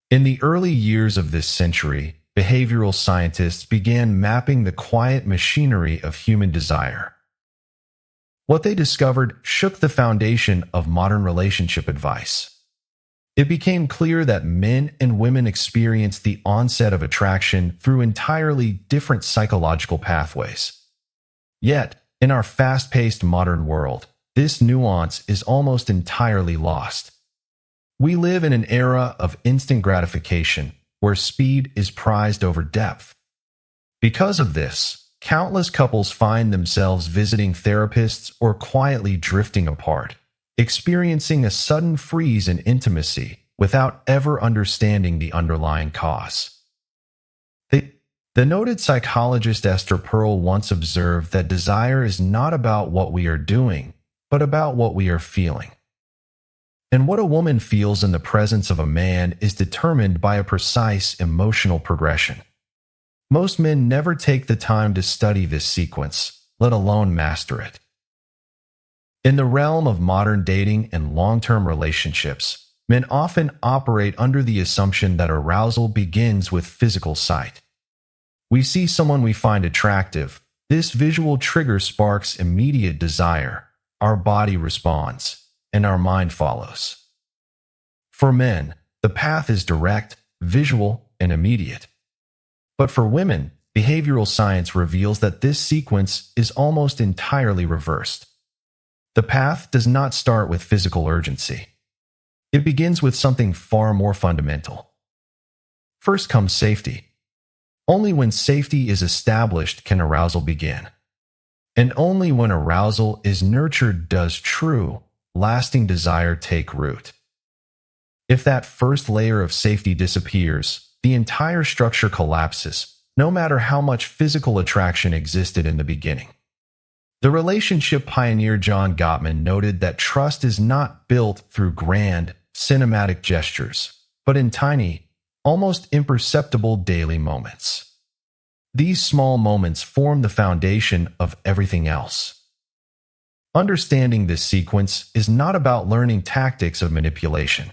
In the early years of this century, behavioral scientists began mapping the quiet machinery of human desire. What they discovered shook the foundation of modern relationship advice. It became clear that men and women experience the onset of attraction through entirely different psychological pathways. Yet, in our fast-paced modern world, this nuance is almost entirely lost. We live in an era of instant gratification, where speed is prized over depth. Because of this, countless couples find themselves visiting therapists or quietly drifting apart, experiencing a sudden freeze in intimacy without ever understanding the underlying cause. The noted psychologist Esther Perel once observed that desire is not about what we are doing, but about what we are feeling. And what a woman feels in the presence of a man is determined by a precise emotional progression. Most men never take the time to study this sequence, let alone master it. In the realm of modern dating and long-term relationships, men often operate under the assumption that arousal begins with physical sight. We see someone we find attractive. This visual trigger sparks immediate desire. Our body responds, and our mind follows. For men, the path is direct, visual, and immediate. But for women, behavioral science reveals that this sequence is almost entirely reversed. The path does not start with physical urgency. It begins with something far more fundamental. First comes safety. Only when safety is established can arousal begin. And only when arousal is nurtured does true, lasting desire take root. If that first layer of safety disappears, the entire structure collapses, no matter how much physical attraction existed in the beginning. The relationship pioneer John Gottman noted that trust is not built through grand, cinematic gestures, but in tiny, almost imperceptible daily moments. These small moments form the foundation of everything else. Understanding this sequence is not about learning tactics of manipulation.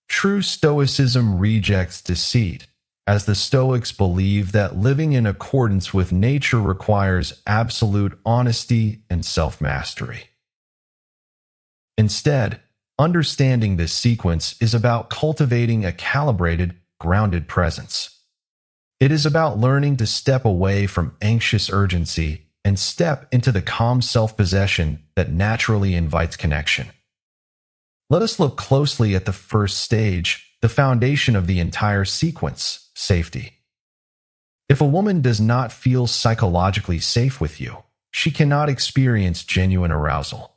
True Stoicism rejects deceit, as the Stoics believe that living in accordance with nature requires absolute honesty and self-mastery. Instead, understanding this sequence is about cultivating a calibrated, grounded presence. It is about learning to step away from anxious urgency and step into the calm self-possession that naturally invites connection. Let us look closely at the first stage, the foundation of the entire sequence, safety. If a woman does not feel psychologically safe with you, she cannot experience genuine arousal.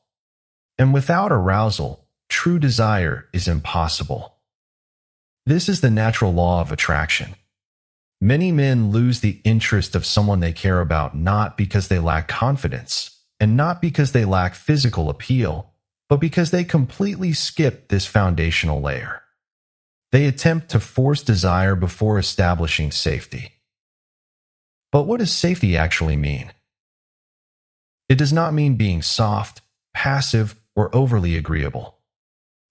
And without arousal, true desire is impossible. This is the natural law of attraction. Many men lose the interest of someone they care about not because they lack confidence, and not because they lack physical appeal, but because they completely skip this foundational layer. They attempt to force desire before establishing safety. But what does safety actually mean? It does not mean being soft, passive, or overly agreeable.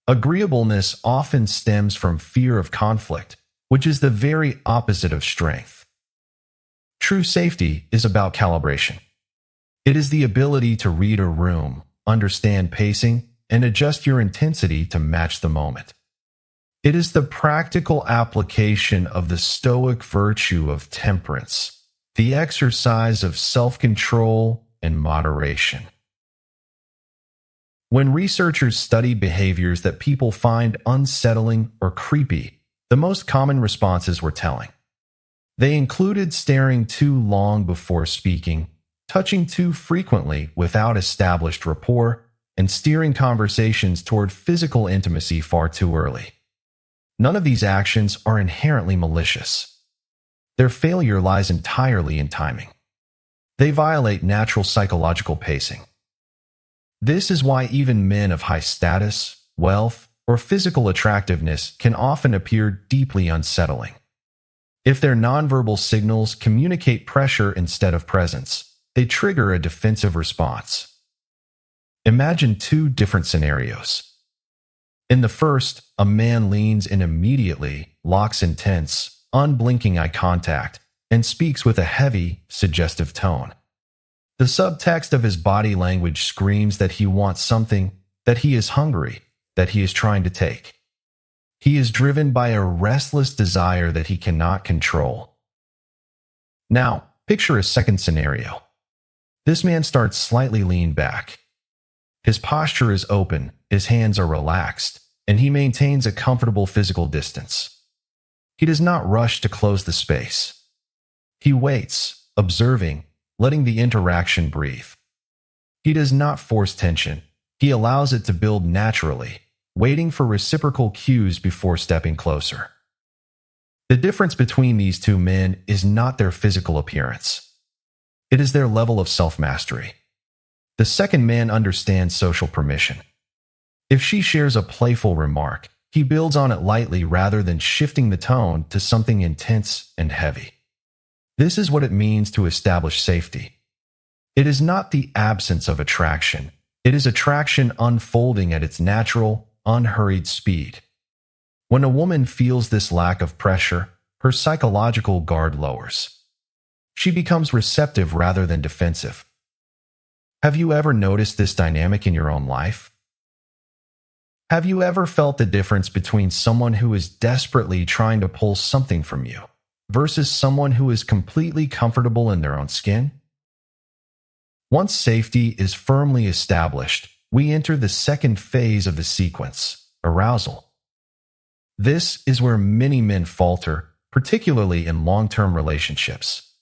Agreeableness often stems from fear of conflict, which is the very opposite of strength. True safety is about calibration. It is the ability to read a room, understand pacing, and adjust your intensity to match the moment. It is the practical application of the Stoic virtue of temperance, the exercise of self-control and moderation. When researchers studied behaviors that people find unsettling or creepy, the most common responses were telling. They included staring too long before speaking, touching too frequently without established rapport, and steering conversations toward physical intimacy far too early. None of these actions are inherently malicious. Their failure lies entirely in timing. They violate natural psychological pacing. This is why even men of high status, wealth, or physical attractiveness can often appear deeply unsettling. If their nonverbal signals communicate pressure instead of presence, they trigger a defensive response. Imagine two different scenarios. In the first, a man leans in immediately, locks intense, unblinking eye contact, and speaks with a heavy, suggestive tone. The subtext of his body language screams that he wants something, that he is hungry, that he is trying to take. He is driven by a restless desire that he cannot control. Now, picture a second scenario. This man starts slightly leaned back. His posture is open, his hands are relaxed, and he maintains a comfortable physical distance. He does not rush to close the space. He waits, observing, letting the interaction breathe. He does not force tension. He allows it to build naturally, waiting for reciprocal cues before stepping closer. The difference between these two men is not their physical appearance. It is their level of self-mastery. The second man understands social permission. If she shares a playful remark, he builds on it lightly rather than shifting the tone to something intense and heavy. This is what it means to establish safety. It is not the absence of attraction. It is attraction unfolding at its natural, unhurried speed. When a woman feels this lack of pressure, her psychological guard lowers. She becomes receptive rather than defensive. Have you ever noticed this dynamic in your own life? Have you ever felt the difference between someone who is desperately trying to pull something from you versus someone who is completely comfortable in their own skin? Once safety is firmly established, we enter the second phase of the sequence, arousal. This is where many men falter, particularly in long-term relationships.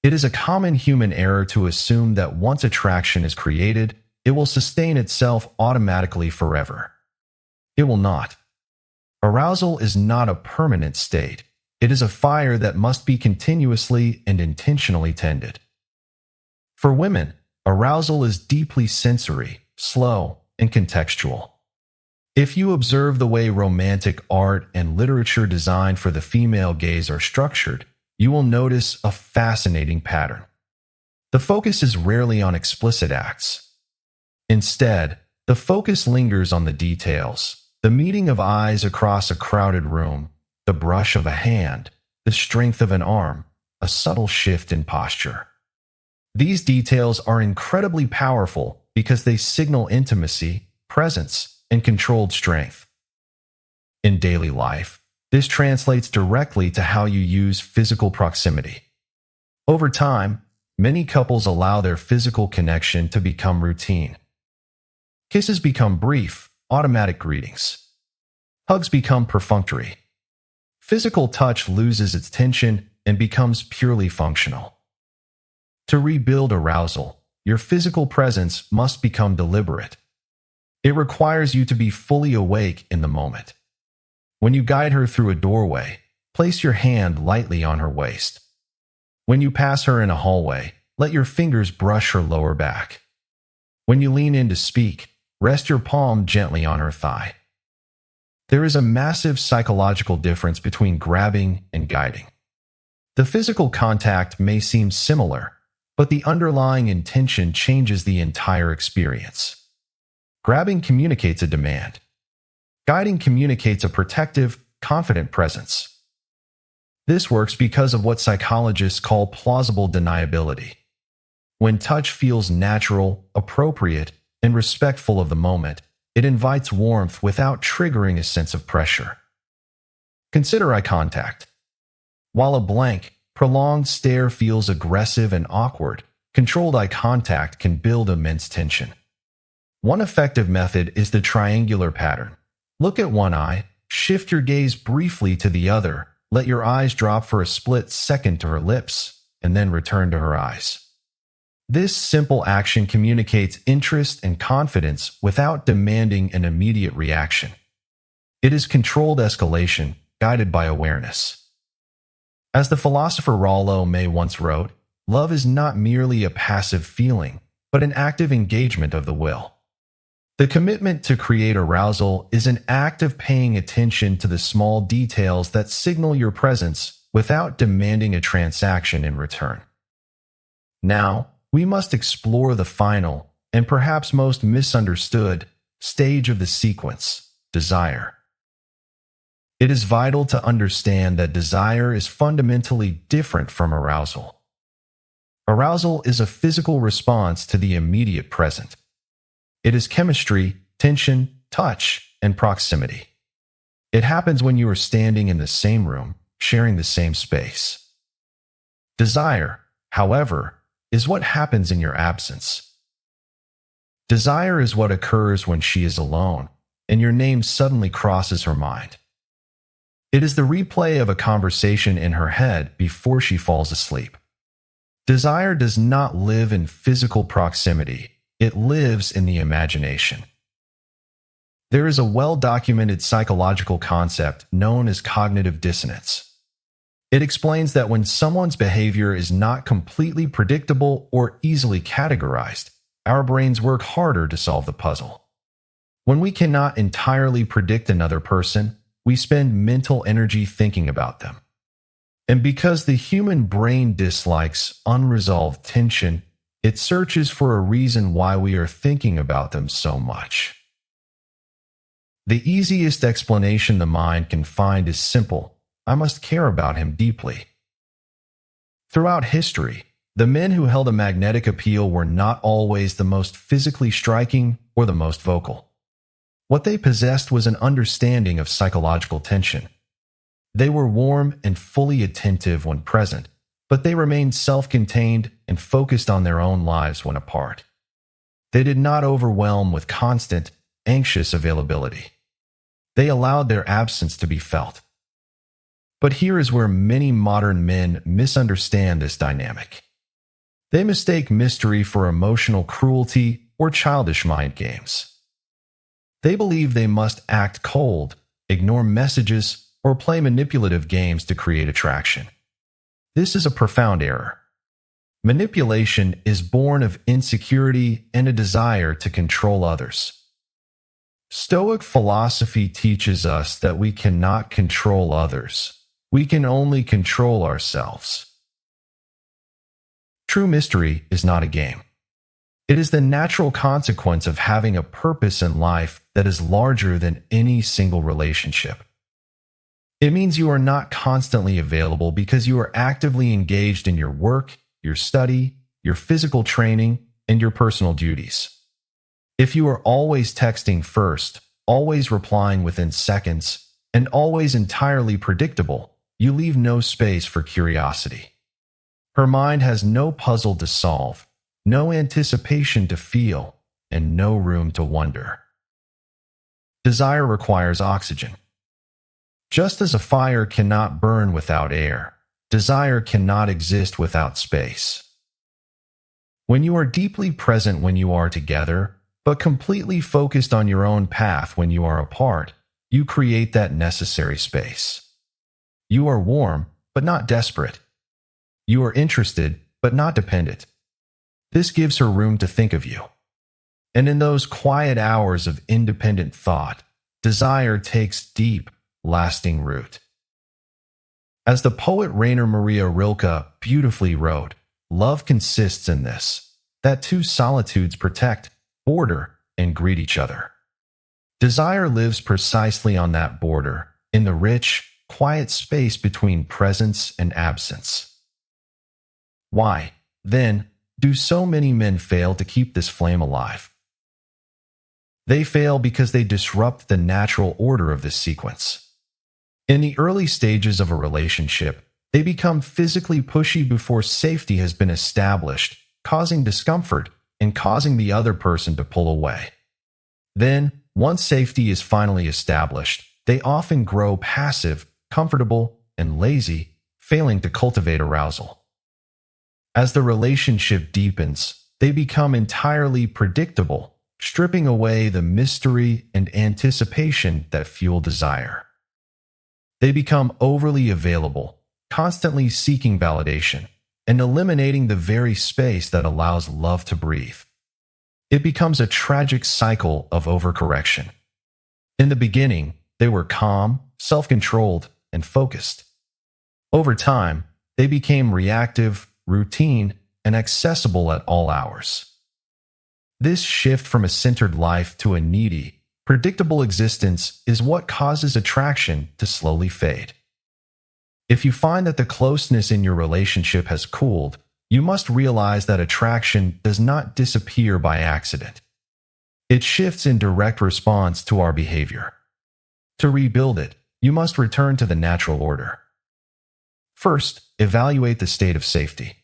It is a common human error to assume that once attraction is created, it will sustain itself automatically forever. It will not. Arousal is not a permanent state. It is a fire that must be continuously and intentionally tended. For women, arousal is deeply sensory, slow, and contextual. If you observe the way romantic art and literature designed for the female gaze are structured, you will notice a fascinating pattern. The focus is rarely on explicit acts. Instead, the focus lingers on the details, the meeting of eyes across a crowded room, the brush of a hand, the strength of an arm, a subtle shift in posture. These details are incredibly powerful because they signal intimacy, presence, and controlled strength. In daily life, this translates directly to how you use physical proximity. Over time, many couples allow their physical connection to become routine. Kisses become brief, automatic greetings. Hugs become perfunctory. Physical touch loses its tension and becomes purely functional. To rebuild arousal, your physical presence must become deliberate. It requires you to be fully awake in the moment. When you guide her through a doorway, place your hand lightly on her waist. When you pass her in a hallway, let your fingers brush her lower back. When you lean in to speak, rest your palm gently on her thigh. There is a massive psychological difference between grabbing and guiding. The physical contact may seem similar, but the underlying intention changes the entire experience. Grabbing communicates a demand. Guiding communicates a protective, confident presence. This works because of what psychologists call plausible deniability. When touch feels natural, appropriate, and respectful of the moment, it invites warmth without triggering a sense of pressure. Consider eye contact. While a blank, prolonged stare feels aggressive and awkward, controlled eye contact can build immense tension. One effective method is the triangular pattern. Look at one eye, shift your gaze briefly to the other, let your eyes drop for a split second to her lips, and then return to her eyes. This simple action communicates interest and confidence without demanding an immediate reaction. It is controlled escalation, guided by awareness. As the philosopher Rollo May once wrote, love is not merely a passive feeling, but an active engagement of the will. The commitment to create arousal is an act of paying attention to the small details that signal your presence without demanding a transaction in return. Now, we must explore the final, and perhaps most misunderstood, stage of the sequence, desire. It is vital to understand that desire is fundamentally different from arousal. Arousal is a physical response to the immediate present. It is chemistry, tension, touch, and proximity. It happens when you are standing in the same room, sharing the same space. Desire, however, is what happens in your absence. Desire is what occurs when she is alone, and your name suddenly crosses her mind. It is the replay of a conversation in her head before she falls asleep. Desire does not live in physical proximity, it lives in the imagination. There is a well-documented psychological concept known as cognitive dissonance. It explains that when someone's behavior is not completely predictable or easily categorized, our brains work harder to solve the puzzle. When we cannot entirely predict another person, we spend mental energy thinking about them. And because the human brain dislikes unresolved tension, it searches for a reason why we are thinking about them so much. The easiest explanation the mind can find is simple: I must care about him deeply. Throughout history, the men who held a magnetic appeal were not always the most physically striking or the most vocal. What they possessed was an understanding of psychological tension. They were warm and fully attentive when present, but they remained self-contained and focused on their own lives when apart. They did not overwhelm with constant, anxious availability. They allowed their absence to be felt. But here is where many modern men misunderstand this dynamic. They mistake mystery for emotional cruelty or childish mind games. They believe they must act cold, ignore messages, or play manipulative games to create attraction. This is a profound error. Manipulation is born of insecurity and a desire to control others. Stoic philosophy teaches us that we cannot control others. We can only control ourselves. True mystery is not a game. It is the natural consequence of having a purpose in life that is larger than any single relationship. It means you are not constantly available because you are actively engaged in your work, your study, your physical training, and your personal duties. If you are always texting first, always replying within seconds, and always entirely predictable, you leave no space for curiosity. Her mind has no puzzle to solve, no anticipation to feel, and no room to wonder. Desire requires oxygen. Just as a fire cannot burn without air, desire cannot exist without space. When you are deeply present when you are together, but completely focused on your own path when you are apart, you create that necessary space. You are warm, but not desperate. You are interested, but not dependent. This gives her room to think of you. And in those quiet hours of independent thought, desire takes deep, lasting root. As the poet Rainer Maria Rilke beautifully wrote, love consists in this, that two solitudes protect, border, and greet each other. Desire lives precisely on that border, in the rich, quiet space between presence and absence. Why, then, do so many men fail to keep this flame alive? They fail because they disrupt the natural order of this sequence. In the early stages of a relationship, they become physically pushy before safety has been established, causing discomfort and causing the other person to pull away. Then, once safety is finally established, they often grow passive, comfortable, and lazy, failing to cultivate arousal. As the relationship deepens, they become entirely predictable, stripping away the mystery and anticipation that fuel desire. They become overly available, constantly seeking validation, and eliminating the very space that allows love to breathe. It becomes a tragic cycle of overcorrection. In the beginning, they were calm, self-controlled, and focused. Over time, they became reactive, routine, and accessible at all hours. This shift from a centered life to a needy, Predictable existence is what causes attraction to slowly fade. If you find that the closeness in your relationship has cooled, you must realize that attraction does not disappear by accident. It shifts in direct response to our behavior. To rebuild it, you must return to the natural order. First, evaluate the state of safety.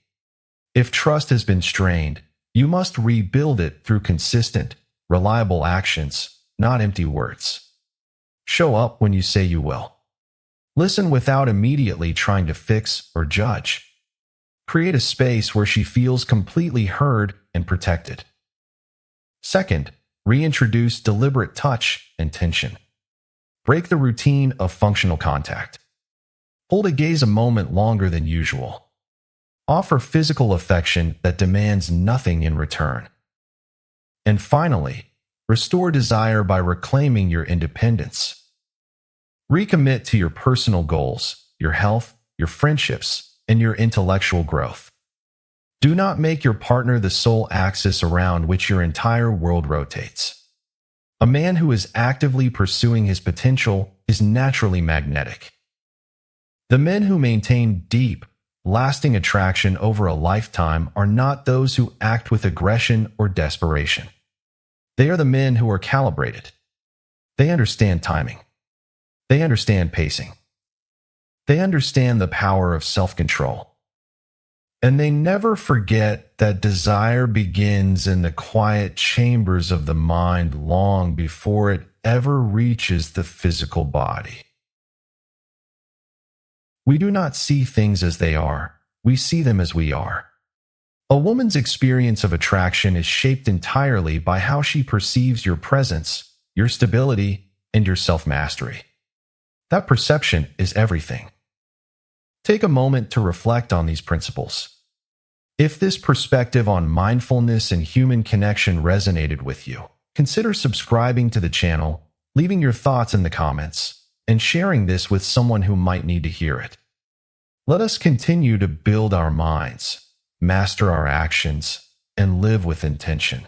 If trust has been strained, you must rebuild it through consistent, reliable actions, not empty words. Show up when you say you will. Listen without immediately trying to fix or judge. Create a space where she feels completely heard and protected. Second, reintroduce deliberate touch and tension. Break the routine of functional contact. Hold a gaze a moment longer than usual. Offer physical affection that demands nothing in return. And finally, restore desire by reclaiming your independence. Recommit to your personal goals, your health, your friendships, and your intellectual growth. Do not make your partner the sole axis around which your entire world rotates. A man who is actively pursuing his potential is naturally magnetic. The men who maintain deep, lasting attraction over a lifetime are not those who act with aggression or desperation. They are the men who are calibrated. They understand timing. They understand pacing. They understand the power of self-control. And they never forget that desire begins in the quiet chambers of the mind long before it ever reaches the physical body. We do not see things as they are, we see them as we are. A woman's experience of attraction is shaped entirely by how she perceives your presence, your stability, and your self-mastery. That perception is everything. Take a moment to reflect on these principles. If this perspective on mindfulness and human connection resonated with you, consider subscribing to the channel, leaving your thoughts in the comments, and sharing this with someone who might need to hear it. Let us continue to build our minds, master our actions, and live with intention.